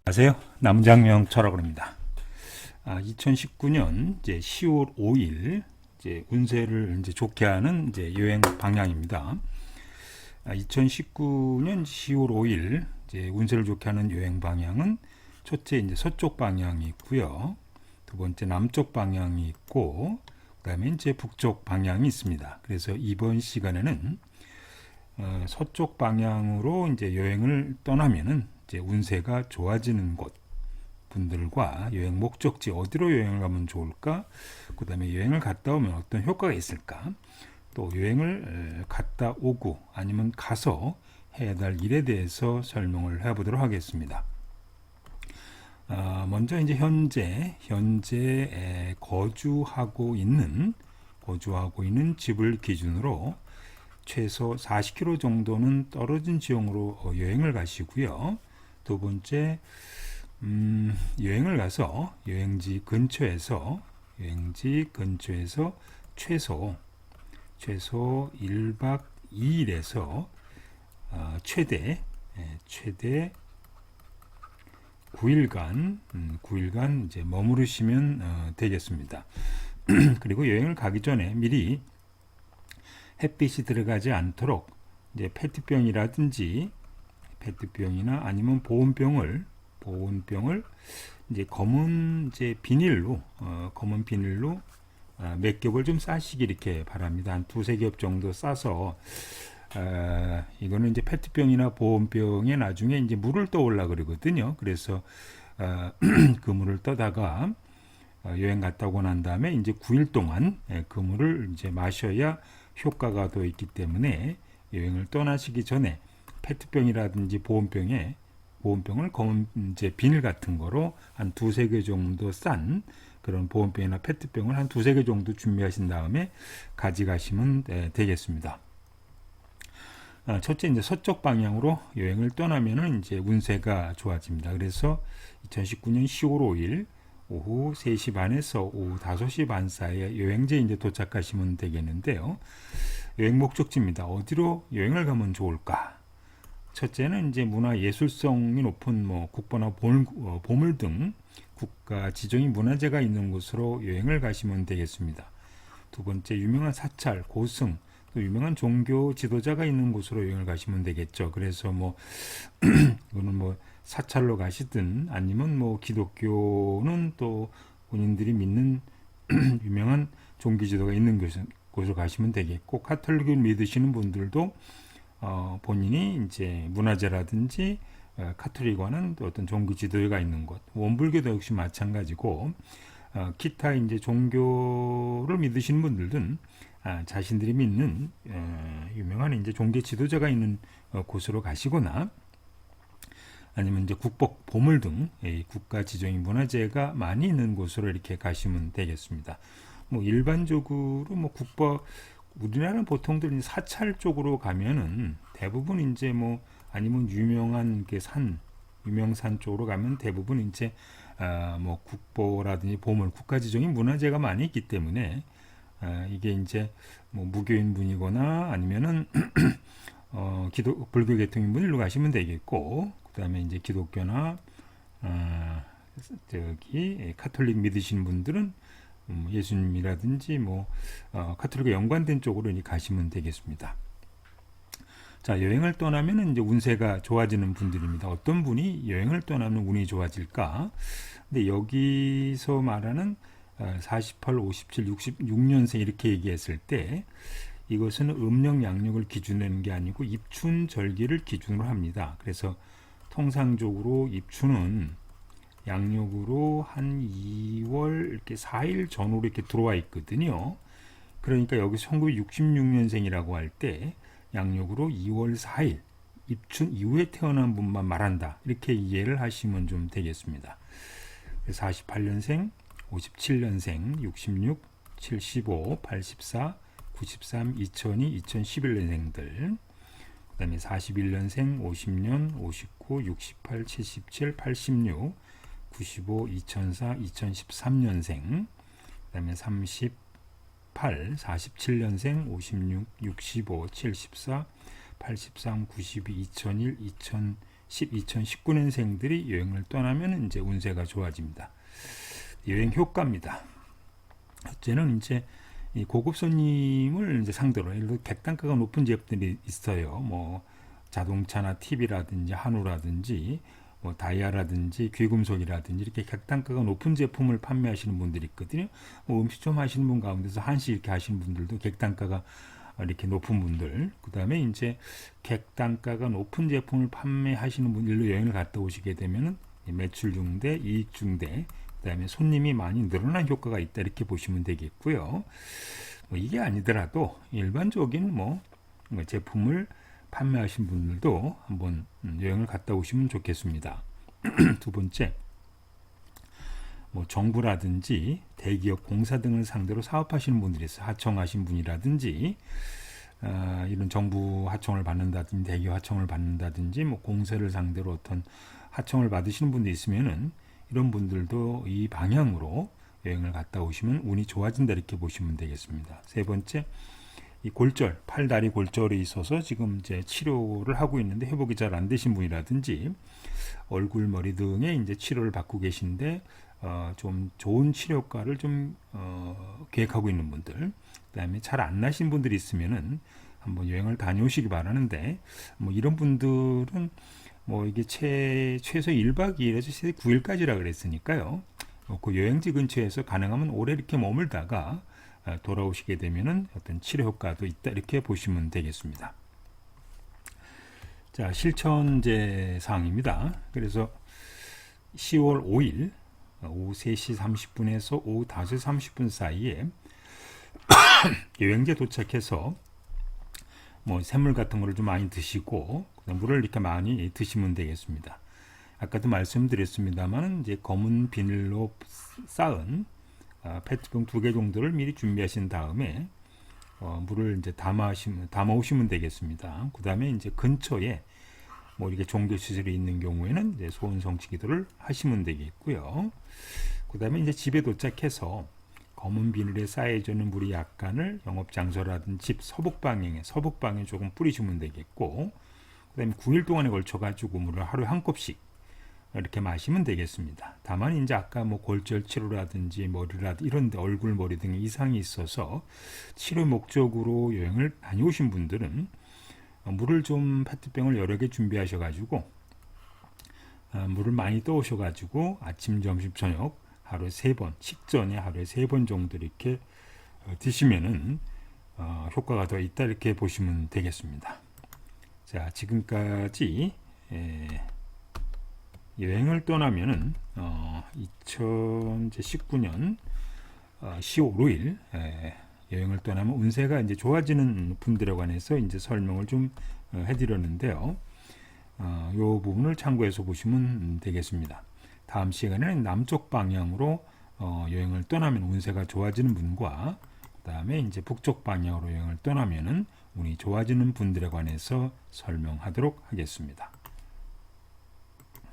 안녕하세요. 남장명 철학을 합니다. 2019년 이제 10월 5일 이제 운세를 이제 좋게 하는 이제 여행 방향입니다. 2019년 10월 5일 이제 운세를 좋게 하는 여행 방향은 첫째 이제 서쪽 방향이 있고요. 두 번째 남쪽 방향이 있고 그다음에 이제 북쪽 방향이 있습니다. 그래서 이번 시간에는 서쪽 방향으로 이제 여행을 떠나면은 이제 운세가 좋아지는 곳 분들과 여행 목적지 어디로 여행을 가면 좋을까? 그다음에 여행을 갔다 오면 어떤 효과가 있을까? 또 여행을 갔다 오고 아니면 가서 해야 될 일에 대해서 설명을 해보도록 하겠습니다. 먼저 이제 현재 거주하고 있는 집을 기준으로 최소 40km 정도는 떨어진 지역으로 여행을 가시고요. 두 번째, 여행을 가서 여행지 근처에서 최소 1박 2일에서 최대 9일간 이제 머무르시면 되겠습니다. 그리고 여행을 가기 전에 미리 햇빛이 들어가지 않도록 이제 페트병이나 아니면 보온병을 이제 검은 비닐로 몇 겹을 좀 싸시기 이렇게 바랍니다. 한 두세 겹 정도 싸서 이거는 이제 페트병이나 보온병에 나중에 이제 물을 떠올라 그러거든요. 그래서 그 물을 떠다가 여행 갔다 오고 난 다음에 이제 9일 동안 그 물을 이제 마셔야 효과가 더 있기 때문에 여행을 떠나시기 전에 페트병이라든지 보온병을 검은 이제 비닐 같은 거로 한 두세 개 정도 싼 그런 보온병이나 페트병을 한 두세 개 정도 준비하신 다음에 가져가시면 되겠습니다. 첫째 이제 서쪽 방향으로 여행을 떠나면은 이제 운세가 좋아집니다. 그래서 2019년 10월 5일 오후 3시 반에서 오후 5시 반 사이에 여행지에 이제 도착하시면 되겠는데요. 여행 목적지입니다. 어디로 여행을 가면 좋을까? 첫째는 이제 문화 예술성이 높은 국보나 보물 등 국가 지정인 문화재가 있는 곳으로 여행을 가시면 되겠습니다. 두 번째, 유명한 사찰, 고승, 또 유명한 종교 지도자가 있는 곳으로 여행을 가시면 되겠죠. 그래서 이거는 사찰로 가시든 아니면 기독교는 또 본인들이 믿는 유명한 종교 지도가 있는 곳으로 가시면 되겠고, 카톨릭을 믿으시는 분들도 본인이 이제 문화재라든지 카톨릭과는 어떤 종교 지도가 있는 곳, 원불교도 역시 마찬가지고, 기타 이제 종교를 믿으시는 분들은 자신들이 믿는 유명한 이제 종교 지도자가 있는 곳으로 가시거나 아니면 이제 국복, 보물 등 국가 지정인 문화재가 많이 있는 곳으로 이렇게 가시면 되겠습니다. 일반적으로 우리나라는 보통들 사찰 쪽으로 가면은 대부분 이제 아니면 유명한 유명산 쪽으로 가면 대부분 이제 국보라든지 보물, 국가 지정인 문화재가 많이 있기 때문에 이게 이제 무교인 분이거나 아니면은 불교 계통인 분일로 가시면 되겠고, 그다음에 이제 기독교나 카톨릭 믿으시는 분들은 예수님이라든지 카톨릭과 연관된 쪽으로 가시면 되겠습니다. 자, 여행을 떠나면은 이제 운세가 좋아지는 분들입니다. 어떤 분이 여행을 떠나면 운이 좋아질까? 근데 여기서 말하는 48, 57, 66년생 이렇게 얘기했을 때 이것은 음력 양력을 기준으로 하는 게 아니고 입춘 절기를 기준으로 합니다. 그래서 통상적으로 입춘은 양력으로 한 2월 이렇게 4일 전후로 이렇게 들어와 있거든요. 그러니까 여기 1966년생이라고 할 때 양력으로 2월 4일 입춘 이후에 태어난 분만 말한다. 이렇게 이해를 하시면 좀 되겠습니다. 48년생, 57년생, 66, 75, 84, 93, 2002, 2011년생들, 그 다음에 41년생, 50년, 59, 68, 77, 86, 95, 2004, 2013년생, 그 다음에 38, 47년생, 56, 65, 74, 83, 92, 2001, 2019년생들이 여행을 떠나면 이제 운세가 좋아집니다. 여행 효과입니다. 첫째는 이제 이 고급 손님을 이제 상대로, 예를 들어 객단가가 높은 제품들이 있어요. 뭐 자동차나 TV라든지 한우라든지 뭐 다이아라든지 귀금속이라든지 이렇게 객단가가 높은 제품을 판매하시는 분들이 있거든요. 뭐 음식점 하시는 분 가운데서 한식 이렇게 하시는 분들도 객단가가 이렇게 높은 분들, 그 다음에 이제 객단가가 높은 제품을 판매하시는 분들로 여행을 갔다 오시게 되면은 매출 증대, 이익 증대, 그 다음에 손님이 많이 늘어난 효과가 있다, 이렇게 보시면 되겠고요. 뭐 이게 아니더라도 일반적인 뭐 제품을 판매하신 분들도 한번 여행을 갔다 오시면 좋겠습니다. 두 번째, 뭐 정부라든지 대기업 공사 등을 상대로 사업하시는 분들이 있어요. 하청하신 분이라든지 이런 정부 하청을 받는다든지 대기업 하청을 받는다든지 뭐 공사를 상대로 어떤 하청을 받으시는 분들이 있으면은 이런 분들도 이 방향으로 여행을 갔다 오시면 운이 좋아진다, 이렇게 보시면 되겠습니다. 세 번째, 이 골절, 팔다리 골절이 있어서 지금 이제 치료를 하고 있는데 회복이 잘 안 되신 분이라든지 얼굴, 머리 등의 이제 치료를 받고 계신데 좀 좋은 치료과를 좀 계획하고 있는 분들, 그다음에 잘 안 나신 분들이 있으면은 한번 여행을 다녀오시기 바라는데, 뭐 이런 분들은 뭐 이게 최소 1박 2일에서 최대 9일까지라 그랬으니까요. 그 여행지 근처에서 가능하면 오래 이렇게 머물다가 돌아오시게 되면은 어떤 치료 효과도 있다, 이렇게 보시면 되겠습니다. 자, 실천제 사항입니다. 그래서 10월 5일 오후 3시 30분에서 오후 5시 30분 사이에 여행지에 도착해서 뭐 샘물 같은 거를 좀 많이 드시고 물을 이렇게 많이 드시면 되겠습니다. 아까도 말씀드렸습니다만 이제 검은 비닐로 쌓은 페트병 2개 정도를 미리 준비하신 다음에 물을 이제 담아 오시면 되겠습니다. 그 다음에 이제 근처에 뭐 이렇게 종교 시설이 있는 경우에는 이제 소원 성취 기도를 하시면 되겠고요. 그 다음에 이제 집에 도착해서 검은 비닐에 쌓여져 있는 물이 약간을 영업 장소라든지 집 서북 방향에 조금 뿌리시면 되겠고, 그 다음에 9일 동안에 걸쳐 가지고 물을 하루에 한 컵씩 이렇게 마시면 되겠습니다. 다만 이제 아까 뭐 골절 치료라든지 머리라든지 이런 데 얼굴, 머리 등의 이상이 있어서 치료 목적으로 여행을 다녀오신 분들은 물을 좀 페트병을 여러 개 준비하셔 가지고 물을 많이 떠오셔 가지고 아침, 점심, 저녁 하루에 3번, 식전에 하루에 3번 정도 이렇게 드시면은 효과가 더 있다, 이렇게 보시면 되겠습니다. 자, 지금까지 여행을 떠나면은 2019년 10월 5일 여행을 떠나면 운세가 이제 좋아지는 분들에 관해서 이제 설명을 좀 해드렸는데요. 이 부분을 참고해서 보시면 되겠습니다. 다음 시간에는 남쪽 방향으로 여행을 떠나면 운세가 좋아지는 분과, 그 다음에 이제 북쪽 방향으로 여행을 떠나면은 운이 좋아지는 분들에 관해서 설명하도록 하겠습니다.